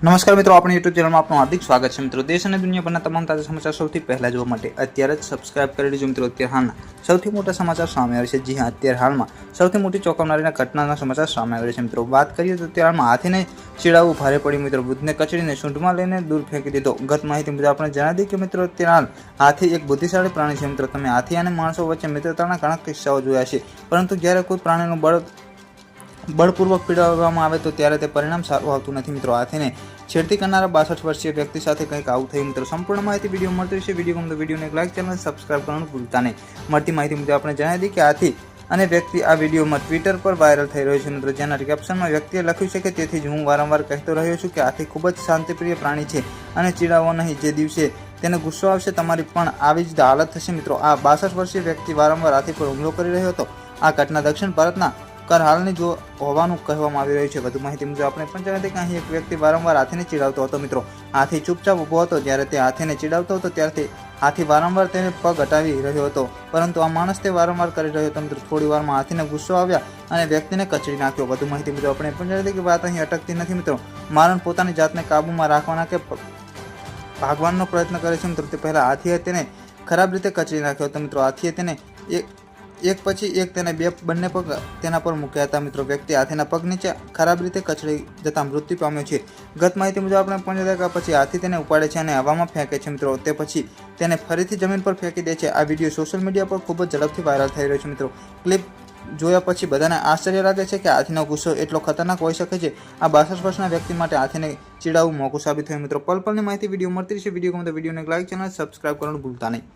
નમસ્કાર મિત્રો, આપણી યુટ્યુબ ચેનલમાં આપનું હાર્દિક સ્વાગત છે મિત્રો। દેશ અને દુનિયાભરના તમામ તાજા સમાચાર સૌથી પહેલા જોવા માટે અત્યારે જ સબસ્ક્રાઇબ કરી લેજો મિત્રો। અત્યારે હાલના સૌથી મોટા સમાચાર સામે આવે છે। જી હા, અત્યારે હાલમાં સૌથી મોટી ચોંકાવનારી ઘટનાના સમાચાર સામે આવે છે મિત્રો। વાત કરીએ તો અત્યારે હાલમાં હાથીને ચીડાવવું ભારે પડ્યું મિત્રો। બુદ્ધને કચડીને સૂંઢમાં લઈને દૂર ફેંકી દીધો। ગત માહિતી મુજબ આપણે જણાવી દઈએ કે મિત્રો અત્યારે હાલ હાથી એક બુદ્ધિશાળી પ્રાણી છે મિત્રો। તમે હાથી અને માણસો વચ્ચે મિત્રતાના ઘણા કિસ્સાઓ જોયા છે, પરંતુ જ્યારે કોઈ પ્રાણીનું બળપૂર્વક પીડાવવામાં આવે તો ત્યારે તે પરિણામ સારું આવતું નથી મિત્રો। હાથીને છેડતી કરનારા 62 વર્ષીય વ્યક્તિ સાથે કંઈક આવું થયું મિત્રો। સંપૂર્ણ માહિતી વિડીયો મળતી રહેશે। વિડીયો ગમતો વિડીયોને એક લાઈક, ચેનલ સબસ્ક્રાઇબ કરવાનું ભૂલતા નહીં। મળતી માહિતી મુજબ આપણે જણાવી દઈએ કે હાથી અને વ્યક્તિ આ વિડીયોમાં ટ્વિટર પર વાયરલ થઈ રહ્યો છે મિત્રો। જેના કેપ્શનમાં વ્યક્તિએ લખ્યું છે કે તેથી જ હું વારંવાર કહેતો રહ્યો છું કે હાથી ખૂબ જ શાંતિપ્રિય પ્રાણી છે અને ચીડાવો નહીં। જે દિવસે તેને ગુસ્સો આવશે તમારી પણ આવી જ હાલત થશે મિત્રો। આ 62 વર્ષીય વ્યક્તિ વારંવાર હાથી પર હુમલો કરી રહ્યો હતો। આ ઘટના દક્ષિણ ભારતના કરહાલની જો હોવાનું કહેવામાં આવી રહ્યું છે। વધુ માહિતી મુજબ આપણે પણ જણાવી દઈએ કે અહીં એક વ્યક્તિ વારંવાર હાથીને ચીડાવતો હતો મિત્રો। હાથી ચૂપચાપ ઊભો હતો। જ્યારે તે હાથીને ચીડાવતો હતો ત્યારથી હાથી વારંવાર તેને પગ હટાવી રહ્યો હતો, પરંતુ આ માણસ તે વારંવાર કરી રહ્યો હતો મિત્રો। થોડી વારમાં હાથીને ગુસ્સો આવ્યા અને વ્યક્તિને કચડી નાખ્યો। વધુ માહિતી મુજબ આપણે પણ જણાવી દઈએ કે વાત અહીં અટકતી નથી મિત્રો। મારણ પોતાની જાતને કાબૂમાં રાખવાના કે ભાગવાનો પ્રયત્ન કરે છે મિત્રો। તે પહેલા હાથીએ તેને ખરાબ રીતે કચડી નાખ્યો હતો મિત્રો। હાથીએ તેને એક પછી એક તેને બંને પગ તેના પર મૂક્યા હતા મિત્રો। વ્યક્તિ હાથીના પગ નીચે ખરાબ રીતે કચડી જતા મૃત્યુ પામ્યો છે। ગત માહિતી મુજબ આપણે પહોંચ્યા હતા કે પછી હાથી તેને ઉપાડે છે અને હવામાં ફેંકે છે મિત્રો। તે પછી તેને ફરીથી જમીન પર ફેંકી દે છે। આ વિડીયો સોશિયલ મીડિયા પર ખૂબ જ ઝડપથી વાયરલ થઈ રહ્યો છે મિત્રો। ક્લિપ જોયા પછી બધાને આશ્ચર્ય લાગે છે કે હાથીનો ગુસ્સો એટલો ખતરનાક હોઈ શકે છે। આ 62 વર્ષના વ્યક્તિ માટે હાથીને ચીડાવવું મોંઘું સાબિત થયું મિત્રો। પલ પલની માહિતી વિડીયો મળતી રહેશે। વિડીયો ગમે તો વિડીયોને લાઈક, ચેનલ સબસ્ક્રાઇબ કરવાનું ભૂલતા નહીં।